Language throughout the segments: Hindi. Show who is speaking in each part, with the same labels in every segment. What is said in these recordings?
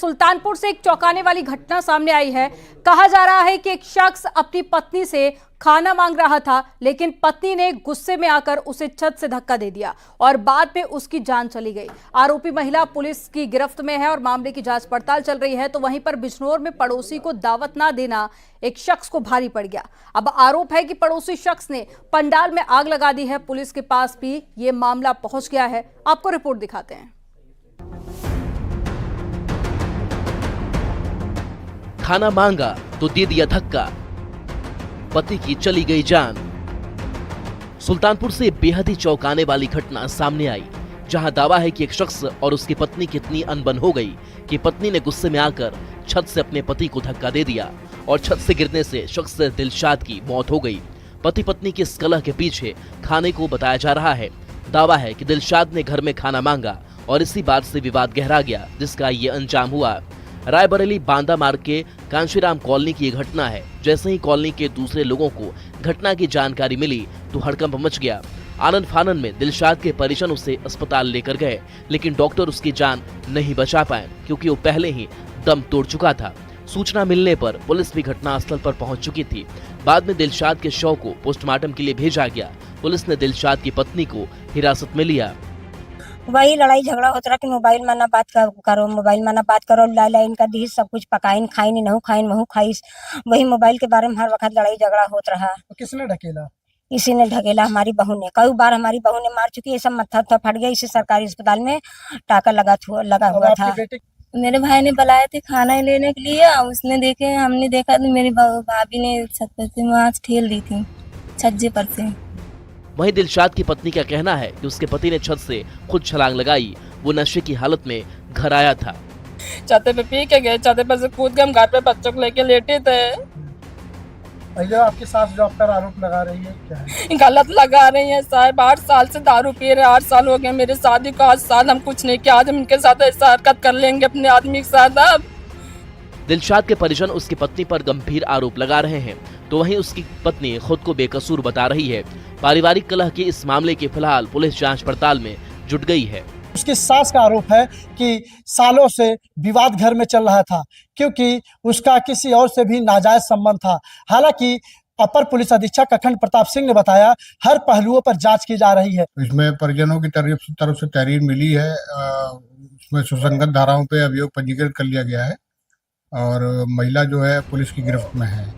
Speaker 1: सुल्तानपुर से एक चौंकाने वाली घटना सामने आई है। कहा जा रहा है कि एक शख्स अपनी पत्नी से खाना मांग रहा था, लेकिन पत्नी ने गुस्से में आकर उसे छत से धक्का दे दिया और बाद में उसकी जान चली गई। आरोपी महिला पुलिस की गिरफ्त में है और मामले की जांच पड़ताल चल रही है। तो वहीं पर बिजनौर में पड़ोसी को दावत ना देना एक शख्स को भारी पड़ गया। अब आरोप है कि पड़ोसी शख्स ने पंडाल में आग लगा दी है। पुलिस के पास भी ये मामला पहुंच गया है। आपको रिपोर्ट दिखाते हैं।
Speaker 2: खाना मांगा तो दे दिया धक्का, पति की चली गई जान। सुल्तानपुर से बेहद ही चौंकाने वाली घटना सामने आई, जहां दावा है कि एक शख्स और उसकी पत्नी की इतनी अनबन हो गई कि पत्नी ने गुस्से में आकर छत से अपने पति को धक्का दे दिया और छत से गिरने से शख्स दिलशाद की मौत हो गई। पति पत्नी की इस कलह के पीछे खाने को बताया जा रहा है। दावा है कि दिलशाद ने घर में खाना मांगा और इसी बात से विवाद गहरा गया, जिसका ये अंजाम हुआ। रायबरेली बांदा मार्ग के कांशीराम कॉलोनी की ये घटना है। जैसे ही कॉलोनी के दूसरे लोगों को घटना की जानकारी मिली तो हड़कंप मच गया। आनन फानन में दिलशाद के परिजन उसे अस्पताल लेकर गए, लेकिन डॉक्टर उसकी जान नहीं बचा पाए क्योंकि वो पहले ही दम तोड़ चुका था। सूचना मिलने पर पुलिस भी घटनास्थल पर पहुंच चुकी थी। बाद में दिलशाद के शव को पोस्टमार्टम के लिए भेजा गया। पुलिस ने दिलशाद की पत्नी को हिरासत में लिया।
Speaker 3: वही लड़ाई झगड़ा होता रहा कि मोबाइल में ना बात करो, मोबाइल में ना बात करो, लाइन का दी सब कुछ पकाइन खाइन नहु खाइन महू खाइस। वही मोबाइल के बारे में हर वक्त लड़ाई झगड़ा होता रहा।
Speaker 4: तो किसने ढकेला?
Speaker 3: इसी ने ढकेला, हमारी बहू ने। कई बार हमारी बहू ने मार चुकी है। सब मत्था फट गया। इसी सरकारी अस्पताल में टाका लगा हुआ था।
Speaker 5: मेरे भाई ने बुलाए थे खाना लेने के लिए। उसने देखे, हमने देखा तो मेरी भाभी ने छत पर से वहाँ ठेल दी थी, छज्जे पर से।
Speaker 2: वहीं दिलशाद की पत्नी का कहना है कि उसके पति ने छत से खुद छलांग लगाई। वो नशे की हालत में घर आया था।
Speaker 6: छत पे पी के गए, छत पर से कूद के हम घर पे बच्चों को लेके लेटे थे।
Speaker 4: आपकी सास जो आप पर आरोप लगा रही है क्या है?
Speaker 6: गलत लगा रही है साहब। 8 साल से दारू पी रहे, 8 साल हो गए मेरे शादी को। 8 साल हम कुछ नहीं किया, आज हम इनके साथ ऐसा हरकत कर लेंगे अपने आदमी के साथ। अब
Speaker 2: दिलशाद के परिजन उसकी पत्नी पर गंभीर आरोप लगा रहे हैं, तो वहीं उसकी पत्नी खुद को बेकसूर बता रही है। पारिवारिक कलह के इस मामले की फिलहाल पुलिस जांच पड़ताल में जुट गई है।
Speaker 4: उसकी सास का आरोप है कि सालों से विवाद घर में चल रहा था, क्योंकि उसका किसी और से भी नाजायज संबंध था। हालांकि अपर पुलिस अधीक्षक अखंड प्रताप सिंह ने बताया हर पहलुओं पर जांच की जा रही है।
Speaker 7: इसमें परिजनों की तरफ से तहरीर मिली है। इसमें सुसंगत धाराओं पे अभियोग पंजीकृत कर लिया गया है और महिला जो है पुलिस की गिरफ्त में है।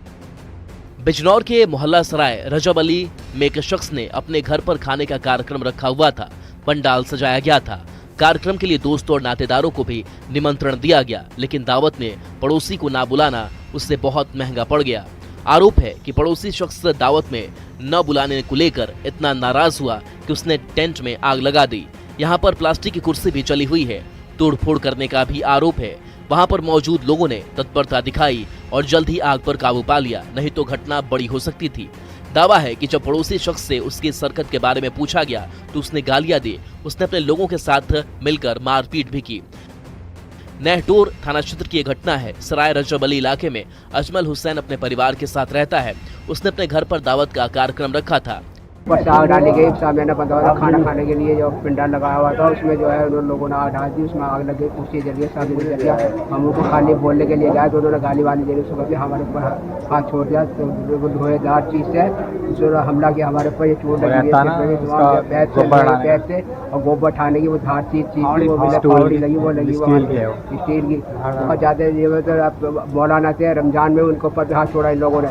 Speaker 2: बिजनौर के मोहल्ला सराय रजब अली में एक शख्स ने अपने घर पर खाने का कार्यक्रम रखा हुआ था। पंडाल सजाया गया था। कार्यक्रम के लिए दोस्तों और नातेदारों को भी निमंत्रण दिया गया, लेकिन दावत में पड़ोसी को ना बुलाना उससे बहुत महंगा पड़ गया। आरोप है कि पड़ोसी शख्स दावत में न बुलाने को लेकर इतना नाराज हुआ कि उसने टेंट में आग लगा दी। यहाँ पर प्लास्टिक की कुर्सी भी चली हुई है। तोड़फोड़ करने का भी आरोप है। वहां पर मौजूद लोगों ने तत्परता दिखाई और जल्द ही आग पर काबू पा लिया, नहीं तो घटना बड़ी हो सकती थी। दावा है कि जब पड़ोसी शख्स से उसकी इस हरकत के बारे में पूछा गया तो उसने गालियां दी। उसने अपने लोगों के साथ मिलकर मारपीट भी की। नेहटोर थाना क्षेत्र की यह घटना है। सराय रजब अली इलाके में अजमल हुसैन अपने परिवार के साथ रहता है। उसने अपने घर पर दावत का कार्यक्रम रखा था।
Speaker 8: आग डाली गई, सामने न बंदा खाना खाने के लिए जो पंडाल लगाया हुआ था, उसमें जो है उन लोगों ने आग डाल दी। उसमें आग लगी, कुर्सी जल गई, सब जल गया। हम उनको खाने बोलने के लिए गए तो उन्होंने गाली वाली दे दी। सुबह से हमारे ऊपर हाथ छोड़ दिया, तो धोएदार चीज से हमला किया हमारे ऊपर। ये चोट लगी पैर से और गोबर उठाने की वो धार चीज थी, वो लगी, वो लगी स्टील की। बहुत ज्यादा मौलाना थे, रमजान में उनके ऊपर हाथ छोड़ा इन लोगों ने।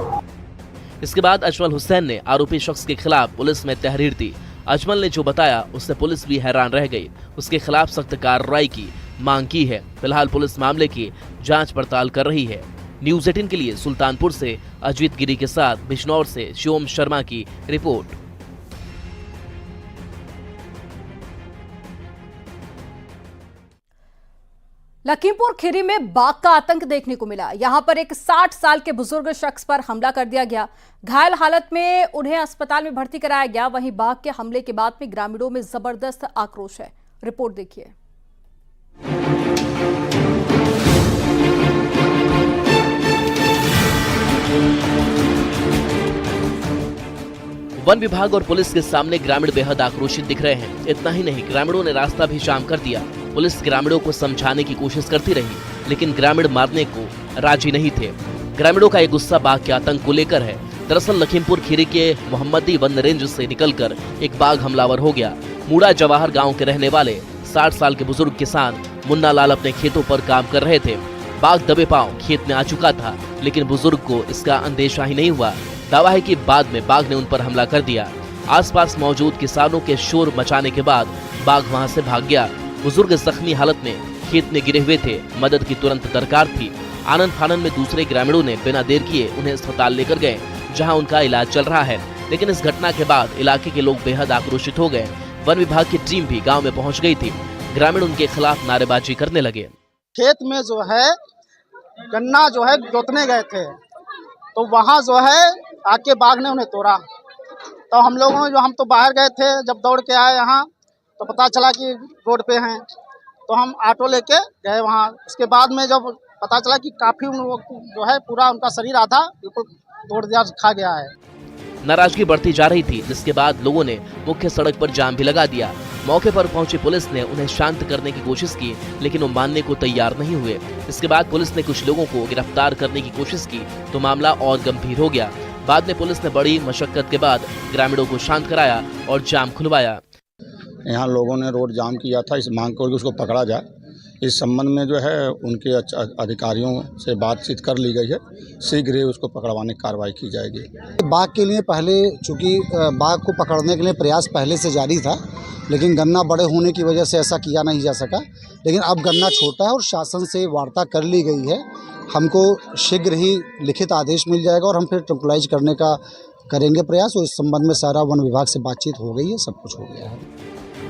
Speaker 2: इसके बाद अजमल हुसैन ने आरोपी शख्स के खिलाफ पुलिस में तहरीर दी। अजमल ने जो बताया उससे पुलिस भी हैरान रह गई। उसके खिलाफ सख्त कार्रवाई की मांग की है। फिलहाल पुलिस मामले की जांच पड़ताल कर रही है। न्यूज़ 18 के लिए सुल्तानपुर से अजीत गिरी के साथ बिजनौर से शिवम शर्मा की रिपोर्ट।
Speaker 1: लखीमपुर खीरी में बाघ का आतंक देखने को मिला। यहां पर एक 60 साल के बुजुर्ग शख्स पर हमला कर दिया गया। घायल हालत में उन्हें अस्पताल में भर्ती कराया गया। वहीं बाघ के हमले के बाद में ग्रामीणों में जबरदस्त आक्रोश है। रिपोर्ट देखिए।
Speaker 2: वन विभाग और पुलिस के सामने ग्रामीण बेहद आक्रोशित दिख रहे हैं। इतना ही नहीं, ग्रामीणों ने रास्ता भी जाम कर दिया। पुलिस ग्रामीणों को समझाने की कोशिश करती रही, लेकिन ग्रामीण मारने को राजी नहीं थे। ग्रामीणों का ये गुस्सा बाघ के आतंक को लेकर है। दरअसल लखीमपुर खीरी के मोहम्मदी वन रेंज से निकलकर एक बाघ हमलावर हो गया। मूड़ा जवाहर गांव के रहने वाले 60 साल के बुजुर्ग किसान मुन्ना लाल अपने खेतों पर काम कर रहे थे। बाघ दबे पांव खेत में आ चुका था, लेकिन बुजुर्ग को इसका अंदेशा ही नहीं हुआ। दावा है कि बाद में बाघ ने उन पर हमला कर दिया। आसपास मौजूद किसानों के शोर मचाने के बाद बाघ वहां से भाग गया। बुजुर्ग जख्मी हालत में खेत में गिरे हुए थे। मदद की तुरंत दरकार थी। आनन फानन में दूसरे ग्रामीणों ने बिना देर किए उन्हें अस्पताल लेकर गए, जहां उनका इलाज चल रहा है। लेकिन इस घटना के बाद इलाके के लोग बेहद आक्रोशित हो गए। वन विभाग की टीम भी गांव में पहुंच गई थी। ग्रामीण उनके खिलाफ नारेबाजी करने लगे।
Speaker 9: खेत में जो है गन्ना जो है जोतने गए थे, तो वहाँ जो है आके बाघ ने उन्हें तोड़ा। तो हम लोगों ने हम तो बाहर गए थे, जब दौड़ के आए यहाँ तो पता चला कि रोड पे हैं, तो हम ऑटो लेके गए वहाँ। उसके बाद में जब पता चला कि काफी जो है पूरा उनका शरीर आधा बिल्कुल तोड़ दिया, खा गया है।
Speaker 2: नाराजगी बढ़ती जा रही थी, जिसके बाद लोगों ने मुख्य सड़क पर जाम भी लगा दिया। मौके पर पहुंची पुलिस ने उन्हें शांत करने की कोशिश की, लेकिन वो मानने को तैयार नहीं हुए। इसके बाद पुलिस ने कुछ लोगों को गिरफ्तार करने की कोशिश की तो मामला और गंभीर हो गया। बाद में पुलिस ने बड़ी मशक्कत के बाद ग्रामीणों को शांत कराया और जाम खुलवाया।
Speaker 10: यहाँ लोगों ने रोड जाम किया था, इस मांग कर उसको पकड़ा जाए। इस संबंध में जो है उनके अधिकारियों से बातचीत कर ली गई है। शीघ्र ही उसको पकड़वाने की कार्रवाई की जाएगी।
Speaker 11: बाघ के लिए पहले, चूँकि बाघ को पकड़ने के लिए प्रयास पहले से जारी था, लेकिन गन्ना बड़े होने की वजह से ऐसा किया नहीं जा सका। लेकिन अब गन्ना छोटा है और शासन से वार्ता कर ली गई है। हमको शीघ्र ही लिखित आदेश मिल जाएगा और हम फिर ट्रैंकुलाइज करने का करेंगे प्रयास। और इस संबंध में सारा वन विभाग से बातचीत हो गई है, सब कुछ हो गया है।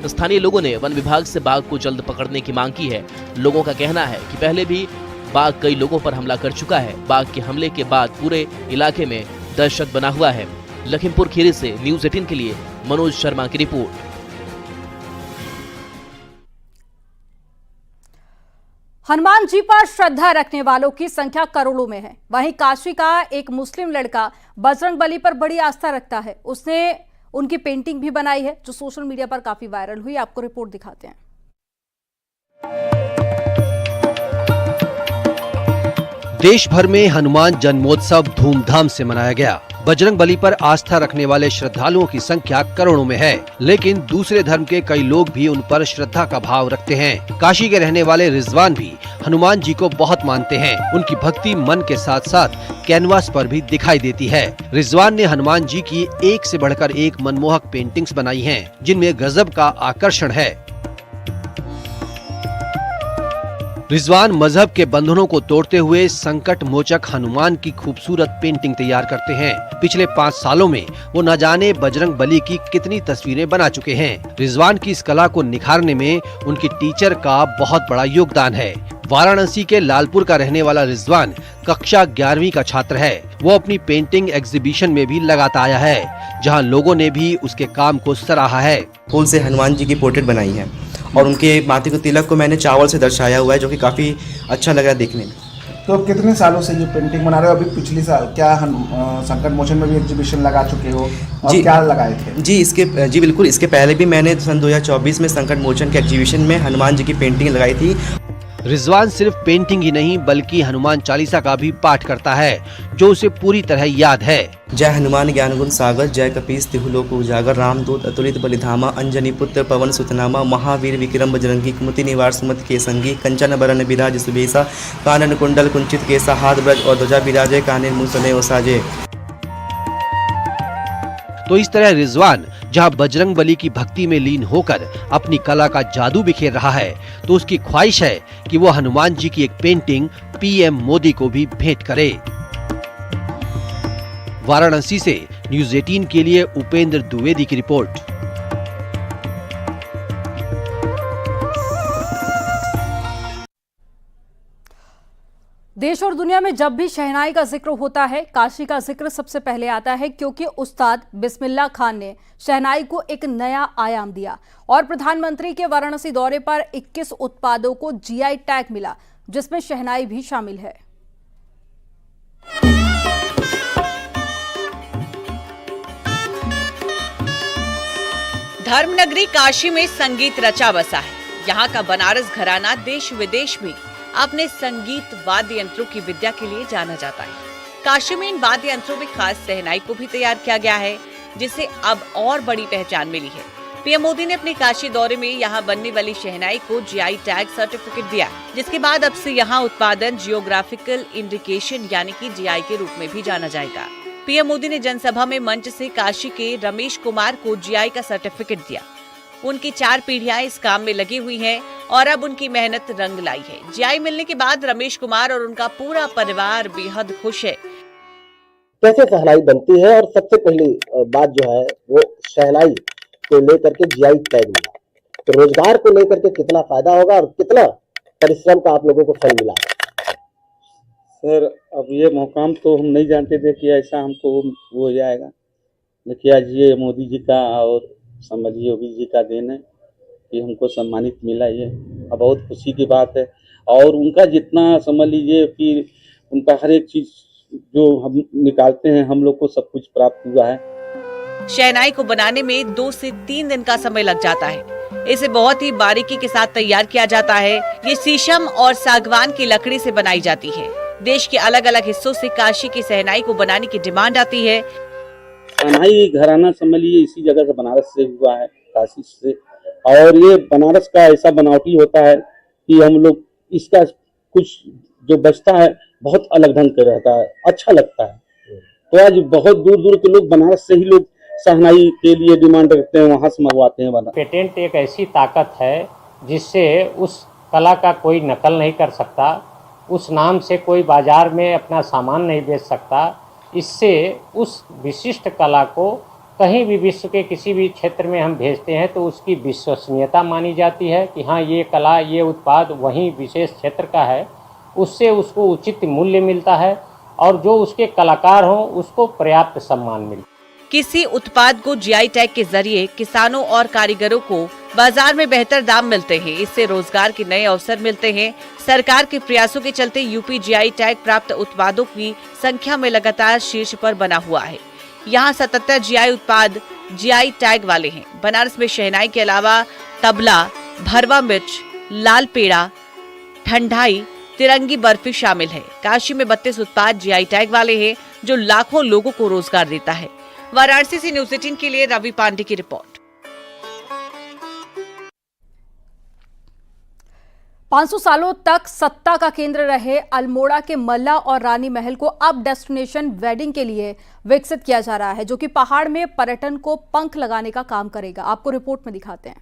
Speaker 2: स्थानीय लोगों ने वन विभाग से बाघ को जल्द पकड़ने की मांग की है। लोगों का कहना है कि पहले भी बाघ कई लोगों पर हमला कर चुका है। बाघ के हमले के बाद पूरे इलाके में दहशत बना हुआ है। लखीमपुर खीरी से न्यूज़ 18 के लिए मनोज शर्मा की रिपोर्ट।
Speaker 1: हनुमान जी पर श्रद्धा रखने वालों की संख्या करोड़ों में है। वहीं काशी का एक मुस्लिम लड़का बजरंगबली पर बड़ी आस्था रखता है। उसने उनकी पेंटिंग भी बनाई है, जो सोशल मीडिया पर काफी वायरल हुई। आपको रिपोर्ट दिखाते हैं।
Speaker 12: देश भर में हनुमान जन्मोत्सव धूमधाम से मनाया गया। बजरंगबली पर आस्था रखने वाले श्रद्धालुओं की संख्या करोड़ों में है, लेकिन दूसरे धर्म के कई लोग भी उन पर श्रद्धा का भाव रखते हैं। काशी के रहने वाले रिजवान भी हनुमान जी को बहुत मानते हैं। उनकी भक्ति मन के साथ साथ कैनवास पर भी दिखाई देती है। रिजवान ने हनुमान जी की एक से बढ़कर एक मनमोहक पेंटिंग्स बनाई हैं, जिनमें गजब का आकर्षण है। रिजवान मजहब के बंधनों को तोड़ते हुए संकट मोचक हनुमान की खूबसूरत पेंटिंग तैयार करते हैं। पिछले 5 सालों में वो न जाने बजरंग बली की कितनी तस्वीरें बना चुके हैं। रिजवान की इस कला को निखारने में उनकी टीचर का बहुत बड़ा योगदान है। वाराणसी के लालपुर का रहने वाला रिजवान कक्षा 11वीं का छात्र है। वो अपनी पेंटिंग एग्जीबिशन में भी लगाता आया है, जहाँ लोगों ने भी उसके काम को सराहा है।
Speaker 13: फूल से हनुमान जी की पोर्ट्रेट बनाई है और उनके माथे को तिलक को मैंने चावल से दर्शाया हुआ है, जो कि काफ़ी अच्छा लग रहा है देखने में।
Speaker 14: तो कितने सालों से ये पेंटिंग बना रहे हो? अभी पिछले साल क्या संकट मोचन में भी एग्जीबिशन लगा चुके हो और
Speaker 13: जी,
Speaker 14: क्या लगाए थे?
Speaker 13: जी बिल्कुल, इसके पहले भी मैंने सन 2024 में संकट मोचन के एग्जीबिशन में हनुमान जी की पेंटिंग लगाई थी।
Speaker 12: रिजवान सिर्फ पेंटिंग ही नहीं बल्कि हनुमान चालीसा का भी पाठ करता है, जो उसे पूरी तरह याद है।
Speaker 13: जय हनुमान ज्ञान गुण सागर, जय कपीस तिहुलोक उजागर, रामदूत अतुलित बलिधामा, अंजनी पुत्र पवन सुतनामा, महावीर विक्रम बजरंगी, कुमति निवार सुमति के संगी, कंचन बरन विराज सुबेसा, कानन कुंडल कुंचित केसा, हाथ ब्रज और ध्वजा विराजे, काने मुँह सने ओसाजे।
Speaker 12: तो इस तरह रिजवान जहां बजरंग बली की भक्ति में लीन होकर अपनी कला का जादू बिखेर रहा है, तो उसकी ख्वाहिश है कि वो हनुमान जी की एक पेंटिंग पीएम मोदी को भी भेंट करे। वाराणसी से न्यूज़ 18 के लिए उपेंद्र द्विवेदी की रिपोर्ट।
Speaker 1: देश और दुनिया में जब भी शहनाई का जिक्र होता है, काशी का जिक्र सबसे पहले आता है, क्योंकि उस्ताद बिस्मिल्लाह खान ने शहनाई को एक नया आयाम दिया और प्रधानमंत्री के वाराणसी दौरे पर 21 उत्पादों को जीआई टैग मिला, जिसमें शहनाई भी शामिल है।
Speaker 15: धर्मनगरी काशी में संगीत रचा बसा है। यहाँ का बनारस घराना देश विदेश में अपने संगीत वाद्य यंत्रों की विद्या के लिए जाना जाता है। काशी में इन वाद्य यंत्रों में खास शहनाई को भी तैयार किया गया है, जिसे अब और बड़ी पहचान मिली है। पीएम मोदी ने अपने काशी दौरे में यहाँ बनने वाली शहनाई को जीआई टैग सर्टिफिकेट दिया, जिसके बाद अब से यहाँ उत्पादन जियोग्राफिकल इंडिकेशन यानी कि जीआई के रूप में भी जाना जाएगा। पीएम मोदी ने जनसभा में मंच से काशी के रमेश कुमार को जीआई का सर्टिफिकेट दिया। उनकी 4 पीढ़ियां इस काम में लगी हुई हैं और अब उनकी मेहनत रंग लाई है। जीआई मिलने के बाद रमेश कुमार और उनका पूरा परिवार बेहद खुश है।
Speaker 16: कैसे शहनाई बनती है और सबसे पहली बात जो है वो शहनाई को लेकर के जीआई टैग मिला, तो रोजगार को लेकर के कितना फायदा होगा और कितना परिश्रम का आप लोगों को फल मिला?
Speaker 17: सर अब ये मुकाम तो हम नहीं जानते थे कि ऐसा हमको हो जाएगा, लेकिन आज ये मोदी जी का और समझिए योगी जी का देन है कि हमको सम्मानित मिला। ये अब बहुत खुशी की बात है और उनका जितना समझ लीजिए कि उनका हर एक चीज जो हम निकालते हैं हम लोग को सब कुछ प्राप्त हुआ है।
Speaker 15: शहनाई को बनाने में 2 से 3 दिन का समय लग जाता है। इसे बहुत ही बारीकी के साथ तैयार किया जाता है। ये शीशम और सागवान की लकड़ी से बनाई जाती है। देश के अलग अलग हिस्सों से काशी की शहनाई को बनाने की डिमांड आती है।
Speaker 17: शहनाई घराना समझ लीजिए इसी जगह से बनारस से हुआ है, काशी से, और ये बनारस का ऐसा बनावटी होता है कि हम लोग इसका कुछ जो बचता है बहुत अलग ढंग का रहता है, अच्छा लगता है। तो आज बहुत दूर दूर के लोग बनारस से ही लोग शहनाई के लिए डिमांड रखते हैं, वहाँ से मंगवाते हैं।
Speaker 18: पेटेंट एक ऐसी ताकत है जिससे उस कला का कोई नकल नहीं कर सकता, उस नाम से कोई बाजार में अपना सामान नहीं बेच सकता। इससे उस विशिष्ट कला को कहीं भी विश्व के किसी भी क्षेत्र में हम भेजते हैं तो उसकी विश्वसनीयता मानी जाती है कि हाँ ये कला ये उत्पाद वहीं विशेष क्षेत्र का है। उससे उसको उचित मूल्य मिलता है और जो उसके कलाकार हों उसको पर्याप्त सम्मान मिलता है।
Speaker 15: किसी उत्पाद को जीआई टैग के जरिए किसानों और कारीगरों को बाजार में बेहतर दाम मिलते हैं। इससे रोजगार के नए अवसर मिलते हैं। सरकार के प्रयासों के चलते यूपी जीआई टैग प्राप्त उत्पादों की संख्या में लगातार शीर्ष पर बना हुआ है। यहाँ 77 जीआई उत्पाद जीआई टैग वाले हैं। बनारस में शहनाई के अलावा तबला, भरवा मिर्च, लाल पेड़ा, ठंडाई, तिरंगी बर्फी शामिल है। काशी में 32 उत्पाद जीआई टैग वाले हैं जो लाखों लोगों को रोजगार देता है। वाराणसी से न्यूज़ 18 के लिए रवि पांडे की रिपोर्ट।
Speaker 1: 500 सालों तक सत्ता का केंद्र रहे अल्मोड़ा के मल्ला और रानी महल को अब डेस्टिनेशन वेडिंग के लिए विकसित किया जा रहा है, जो कि पहाड़ में पर्यटन को पंख लगाने का काम करेगा। आपको रिपोर्ट में दिखाते हैं।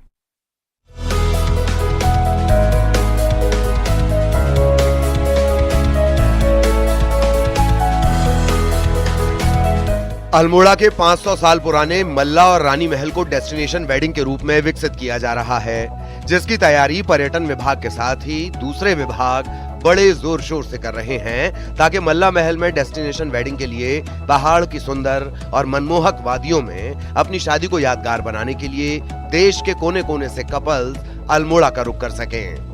Speaker 12: अल्मोड़ा के 500 साल पुराने मल्ला और रानी महल को डेस्टिनेशन वेडिंग के रूप में विकसित किया जा रहा है, जिसकी तैयारी पर्यटन विभाग के साथ ही दूसरे विभाग बड़े जोर शोर से कर रहे हैं, ताकि मल्ला महल में डेस्टिनेशन वेडिंग के लिए पहाड़ की सुंदर और मनमोहक वादियों में अपनी शादी को यादगार बनाने के लिए देश के कोने कोने से कपल्स अल्मोड़ा का रुख कर सकें।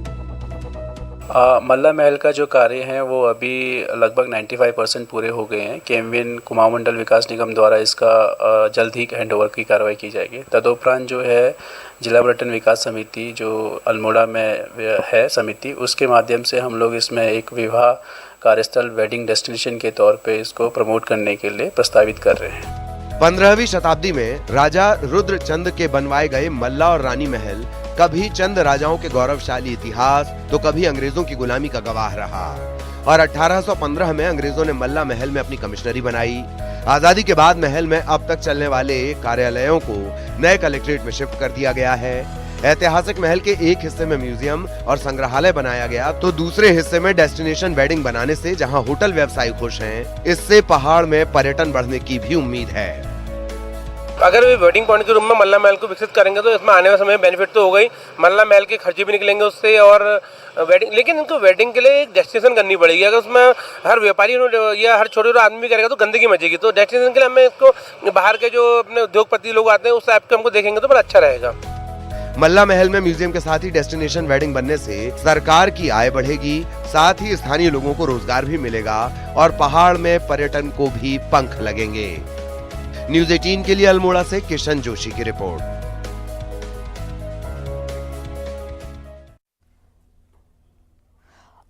Speaker 19: मल्ला महल का जो कार्य है वो अभी लगभग 95% पूरे हो गए हैं। केएमवीएन कुमाऊं मंडल विकास निगम द्वारा इसका जल्द ही हैंडओवर की कार्रवाई की जाएगी। तदुपरांत जो है जिला पर्यटन विकास समिति जो अल्मोड़ा में है समिति, उसके माध्यम से हम लोग इसमें एक विवाह कार्यस्थल वेडिंग डेस्टिनेशन के तौर पे इसको प्रमोट करने के लिए प्रस्तावित कर रहे हैं।
Speaker 12: 15वीं शताब्दी में राजा रुद्रचंद के बनवाए गए मल्ला और रानी महल कभी चंद राजाओं के गौरवशाली इतिहास तो कभी अंग्रेजों की गुलामी का गवाह रहा और 1815 में अंग्रेजों ने मल्ला महल में अपनी कमिश्नरी बनाई। आजादी के बाद महल में अब तक चलने वाले कार्यालयों को नए कलेक्ट्रेट में शिफ्ट कर दिया गया है। ऐतिहासिक महल के एक हिस्से में म्यूजियम और संग्रहालय बनाया गया तो दूसरे हिस्से में डेस्टिनेशन वेडिंग बनाने से जहां होटल व्यवसायी खुश हैं, इससे पहाड़ में पर्यटन बढ़ने की भी उम्मीद है।
Speaker 20: अगर वेडिंग पॉइंट के रूप में मल्ला महल को विकसित करेंगे तो इसमें आने वाले समय में बेनिफिट तो हो गई, मल्ला महल के खर्चे भी निकलेंगे उससे और वेडिंग, लेकिन इनको वेडिंग के लिए एक डेस्टिनेशन करनी पड़ेगी। अगर उसमें हर व्यापारी या हर छोटे आदमी भी करेगा तो गंदगी मचेगी। तो डेस्टिनेशन के लिए हमें इसको बाहर के जो अपने उद्योगपति लोग आते हैं उस टाइप के हमको देखेंगे तो बड़ा अच्छा रहेगा।
Speaker 12: मल्ला महल में म्यूजियम के साथ ही डेस्टिनेशन वेडिंग बनने से सरकार की आय बढ़ेगी, साथ ही स्थानीय लोगों को रोजगार भी मिलेगा और पहाड़ में पर्यटन को भी पंख लगेंगे। न्यूज़ 18 के लिए अल्मोड़ा से किशन जोशी की रिपोर्ट।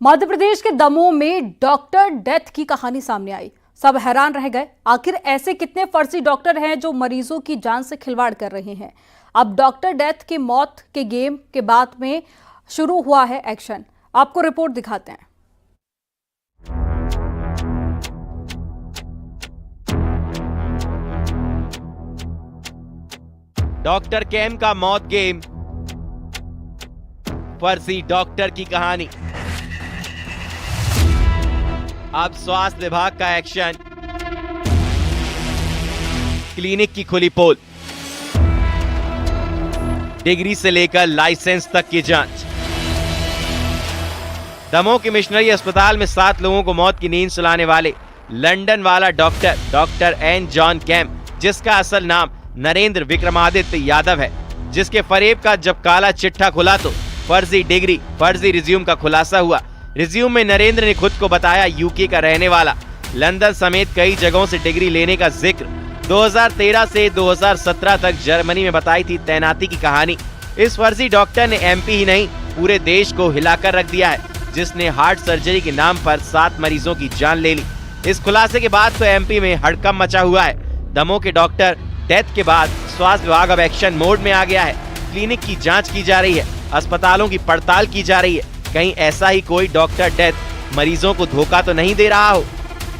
Speaker 1: मध्य प्रदेश के दमोह में डॉक्टर डेथ की कहानी सामने आई। सब हैरान रह गए, आखिर ऐसे कितने फर्जी डॉक्टर हैं जो मरीजों की जान से खिलवाड़ कर रहे हैं। अब डॉक्टर डेथ की मौत के गेम के बाद में शुरू हुआ है एक्शन। आपको रिपोर्ट दिखाते हैं।
Speaker 21: डॉक्टर कैम का मौत गेम, फर्जी डॉक्टर की कहानी। अब स्वास्थ्य विभाग का एक्शन, क्लिनिक की खुली पोल, डिग्री से लेकर लाइसेंस तक की जांच। दमोह के मिशनरी अस्पताल में 7 लोगों को मौत की नींद सुलाने वाले लंदन वाला डॉक्टर एन जॉन कैम, जिसका असल नाम नरेंद्र विक्रमादित्य यादव है, जिसके फरेब का जब काला चिट्ठा खुला तो फर्जी डिग्री, फर्जी रिज्यूम का खुलासा हुआ। रिज्यूम में नरेंद्र ने खुद को बताया यूके का रहने वाला, लंदन समेत कई जगहों से डिग्री लेने का जिक्र। 2013 से 2017 तक जर्मनी में बताई थी तैनाती की कहानी। इस फर्जी डॉक्टर ने एमपी ही नहीं पूरे देश को हिलाकर रख दिया है, जिसने हार्ट सर्जरी के नाम पर 7 मरीजों की जान ले ली। इस खुलासे के बाद तो एमपी में हड़कंप मचा हुआ है। दमोह के डॉक्टर डेथ के बाद स्वास्थ्य विभाग अब एक्शन मोड में आ गया है। क्लिनिक की जांच की जा रही है, अस्पतालों की पड़ताल की जा रही है। कहीं ऐसा ही कोई डॉक्टर डेथ मरीजों को धोखा तो नहीं दे रहा हो।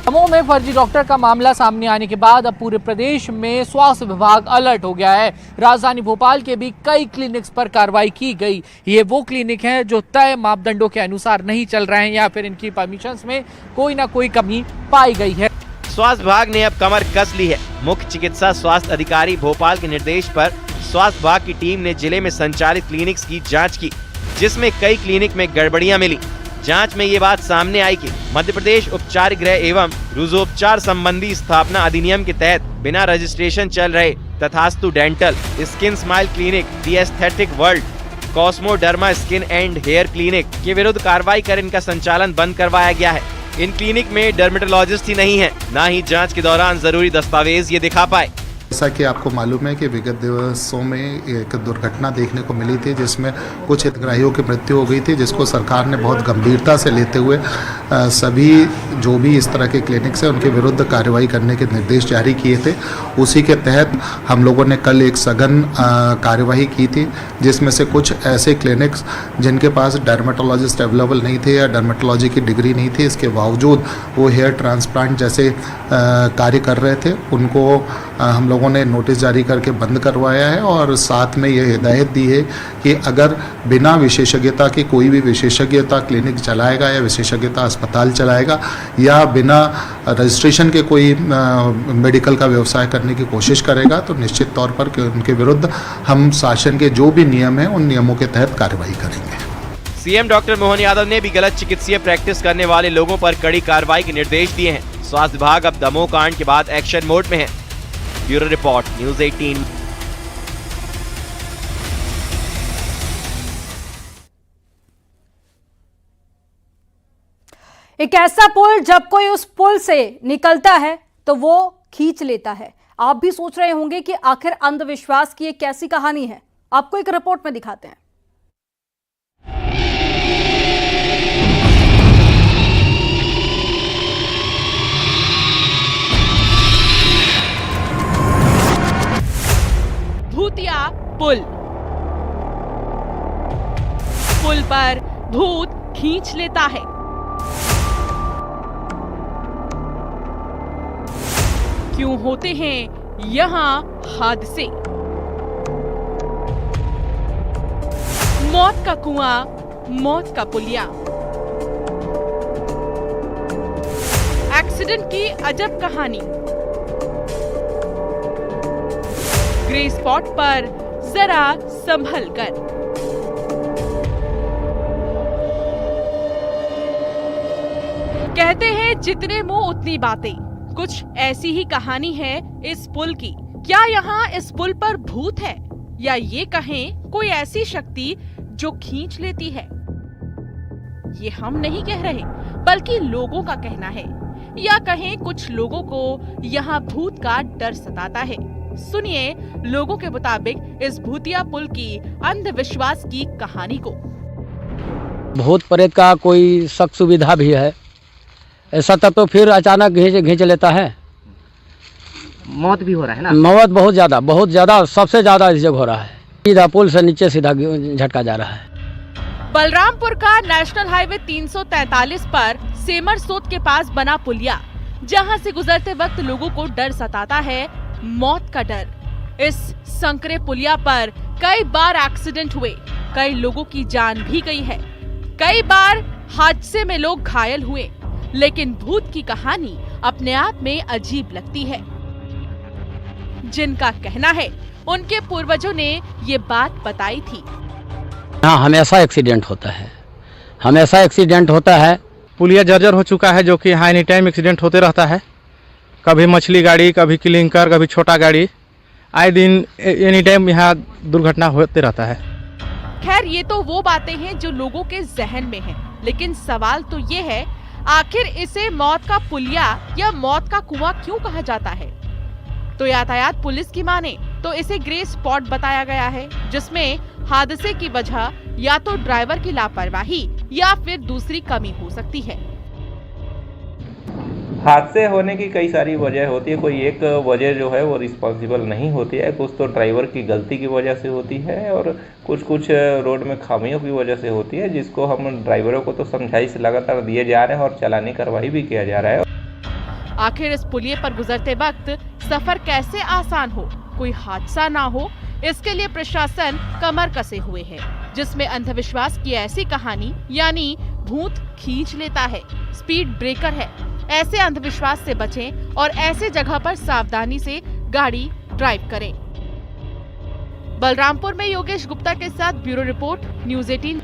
Speaker 22: दमोह में फर्जी डॉक्टर का मामला सामने आने के बाद अब पूरे प्रदेश में स्वास्थ्य विभाग अलर्ट हो गया है। राजधानी भोपाल के भी कई क्लिनिक्स पर कार्रवाई की गई। ये वो क्लिनिक हैं जो तय मापदंडों के अनुसार नहीं चल रहे हैं या फिर इनकी परमिशंस में कोई ना कोई कमी पाई गई है।
Speaker 21: स्वास्थ्य विभाग ने अब कमर कस ली है। मुख्य चिकित्सा स्वास्थ्य अधिकारी भोपाल के निर्देश पर स्वास्थ्य विभाग की टीम ने जिले में संचालित क्लिनिक्स की जांच की, जिसमें कई क्लिनिक में गड़बड़ियां मिली। जांच में ये बात सामने आई कि मध्य प्रदेश उपचार गृह एवं रुजोपचार संबंधी स्थापना अधिनियम के तहत बिना रजिस्ट्रेशन चल रहे Tathastu dental, skin smile clinic, the aesthetic world, Cosmoderma skin and hair clinic के विरुद्ध कार्रवाई कर इनका संचालन बंद करवाया गया है। इन क्लिनिक में डर्मेटोलॉजिस्ट ही नहीं है, न ही जांच के दौरान जरूरी दस्तावेज ये दिखा पाए।
Speaker 23: जैसा कि आपको मालूम है कि विगत दिवसों में एक दुर्घटना देखने को मिली थी, जिसमें कुछ हितग्राहियों की मृत्यु हो गई थी, जिसको सरकार ने बहुत गंभीरता से लेते हुए सभी जो भी इस तरह के क्लिनिक्स हैं उनके विरुद्ध कार्रवाई करने के निर्देश जारी किए थे। उसी के तहत हम लोगों ने कल एक सघन कार्यवाही की थी, जिसमें से कुछ ऐसे क्लिनिक्स जिनके पास डर्मेटोलॉजिस्ट अवेलेबल नहीं थे या डर्मेटोलॉजी की डिग्री नहीं थी, इसके बावजूद वो हेयर ट्रांसप्लांट जैसे कार्य कर रहे थे, उनको हम लोगों ने नोटिस जारी करके बंद करवाया है। और साथ में ये हिदायत दी है कि अगर बिना विशेषज्ञता की कोई भी विशेषज्ञता क्लिनिक चलाएगा या विशेषज्ञता अस्पताल चलाएगा या बिना रजिस्ट्रेशन के कोई मेडिकल का व्यवसाय करने की कोशिश करेगा तो निश्चित तौर पर उनके विरुद्ध हम शासन के जो भी नियम हैं उन नियमों के तहत कार्रवाई करेंगे।
Speaker 21: सीएम डॉक्टर मोहन यादव ने भी गलत चिकित्सीय प्रैक्टिस करने वाले लोगों पर कड़ी कार्रवाई के निर्देश दिए हैं। स्वास्थ्य विभाग अब दमोह कांड के बाद एक्शन मोड में है। Bureau report, news 18।
Speaker 1: एक ऐसा पुल, जब कोई उस पुल से निकलता है तो वो खींच लेता है। आप भी सोच रहे होंगे कि आखिर अंधविश्वास की एक कैसी कहानी है। आपको एक रिपोर्ट में दिखाते हैं।
Speaker 24: भूतिया पुल। पुल पर भूत खींच लेता है। क्यों होते हैं यहाँ हादसे? मौत का कुआं, मौत का पुलिया। एक्सीडेंट की अजब कहानी। ग्रे स्पॉट पर जरा संभल कर। कहते हैं जितने मुंह उतनी बातें। कुछ ऐसी ही कहानी है इस पुल की। क्या यहाँ इस पुल पर भूत है या ये कहें कोई ऐसी शक्ति जो खींच लेती है? ये हम नहीं कह रहे, बल्कि लोगों का कहना है, या कहें कुछ लोगों को यहाँ भूत का डर सताता है। सुनिए लोगों के मुताबिक इस भूतिया पुल की अंधविश्वास की कहानी को।
Speaker 3: भूत प्रेत का कोई सख्त सुविधा भी है, ऐसा तब तो फिर अचानक घींच लेता है।
Speaker 4: मौत भी हो रहा है ना?
Speaker 3: मौत बहुत ज़्यादा सबसे ज़्यादा इस जगह हो रहा है। सीधा पुल से नीचे सीधा झटका जा रहा है।
Speaker 24: बलरामपुर का नेशनल हाईवे 343 पर सेमरसोत के पास बना पुलिया, जहां से गुजरते वक्त लोगों को डर सताता है, मौत का डर। इस संकरे पुलिया पर कई बार एक्सीडेंट हुए, कई लोगों की जान भी गई है, कई बार हादसे में लोग घायल हुए, लेकिन भूत की कहानी अपने आप में अजीब लगती है। जिनका कहना है उनके पूर्वजों ने ये बात बताई थी।
Speaker 3: हाँ, हमेशा एक्सीडेंट होता है।
Speaker 5: पुलिया जर्जर हो चुका है, जो कि यहाँ एनी टाइम एक्सीडेंट होते रहता है। कभी मछली गाड़ी, कभी क्लिंकर, कभी छोटा गाड़ी, आए दिन एनी टाइम यहाँ दुर्घटना होते रहता है।
Speaker 24: खैर, ये तो वो बातें हैं जो लोगों के जहन में हैं, लेकिन सवाल तो ये है, आखिर इसे मौत का पुलिया या मौत का कुआं क्यों कहा जाता है? तो यातायात पुलिस की माने तो इसे ग्रे स्पॉट बताया गया है, जिसमें हादसे की वजह या तो ड्राइवर की लापरवाही या फिर दूसरी कमी हो सकती है।
Speaker 6: हादसे होने की कई सारी वजह होती है, कोई एक वजह जो है वो रिस्पॉन्सिबल नहीं होती है। कुछ तो ड्राइवर की गलती की वजह से होती है और कुछ रोड में खामियों की वजह से होती है, जिसको हम ड्राइवरों को तो समझाइश लगातार दिए जा रहे हैं और चालानी कार्रवाई भी किया जा रहा है।
Speaker 24: आखिर इस पुलिये पर गुजरते वक्त सफर कैसे आसान हो, कोई हादसा ना हो, इसके लिए प्रशासन कमर कसे हुए है, जिसमें अंधविश्वास की ऐसी कहानी यानी भूत खींच लेता है, स्पीड ब्रेकर है, ऐसे अंधविश्वास से बचें और ऐसे जगह पर सावधानी से गाड़ी ड्राइव करें। बलरामपुर में योगेश गुप्ता के साथ ब्यूरो रिपोर्ट, न्यूज़ 18।